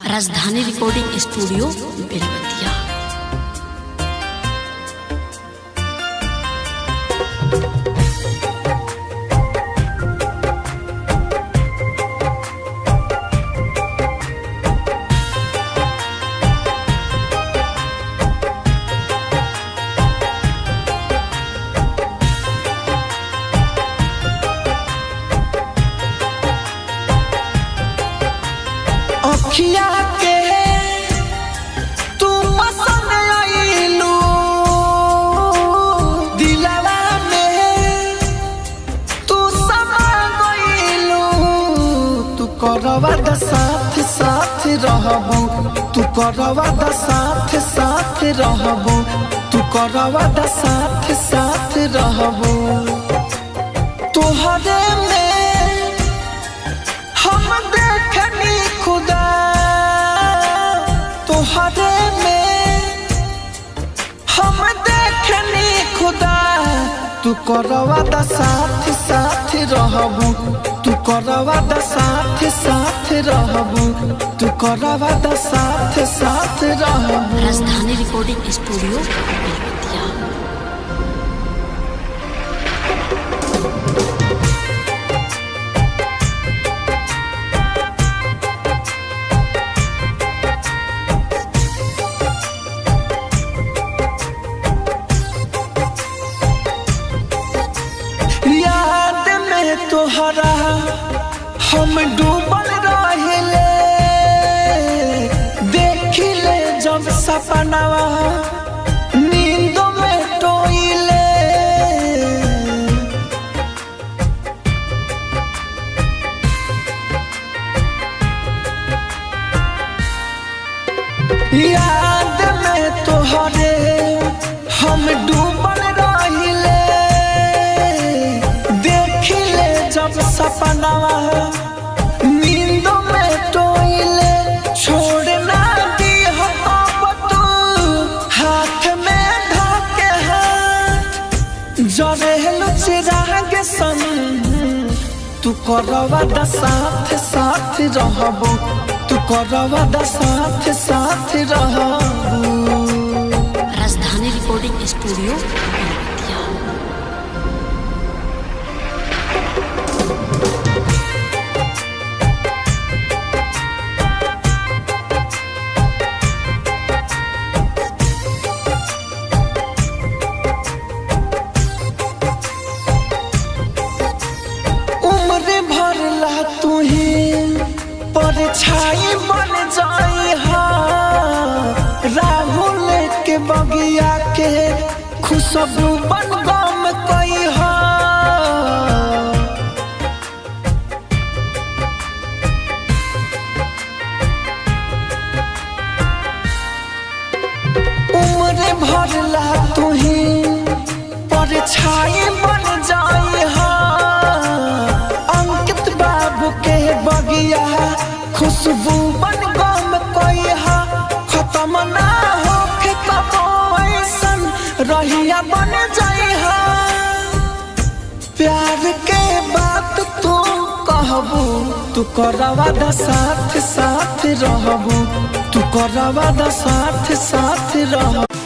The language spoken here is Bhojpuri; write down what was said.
राजधानी रिकॉर्डिंग स्टूडियो बेलवतिया। अखिया के तू पसंद आइलू, दिलवा में तू समा गइलू। तू करवा द साथ साथ रहबू, तू करवा द साथ साथ रहबू, तू करवा द साथ साथ रहबू। तोहरे में हम देखनी खुदा, तोहरे में हम देखनी खुदा। तू करवा द साथ साथ रहबू, तू करवा द साथ साथ रहबू, तू करवा द साथ साथ रहबू। राजधानी रिकॉर्डिंग स्टूडियो बेलवतिया। याद में तोहरा हम डूबल रहिले, देखिले जब सपनावा नींद में टोइले। याद में तोहरे हम डूबल रहिले, देखिले जब सपनावा नींद में टोइले। छोड़ना दी अब तू हाथ में धके हाथ, जरेलू चिराग सन। तू करवा द साथ साथ रहबू, तू करवा द साथ साथ रहबू। राजधानी रिकॉर्डिंग स्टूडियो बेलवतिया। उम्र भर ला तू ही परछाई बन जाई हा, राहुल के बगिया के खुशबू बन गम कई हा। उम्र भर ला तू ही परछाई बन जाई हा, अंकित बाबू के बगिया खुशबू बन गम कोई हा। खत्म ना होके कबो ऐसन रहिया बन जाई हा। प्यार के बात तू कहबू, तू करवा द साथ साथ रहबू, तू करवा द साथ साथ रहबू।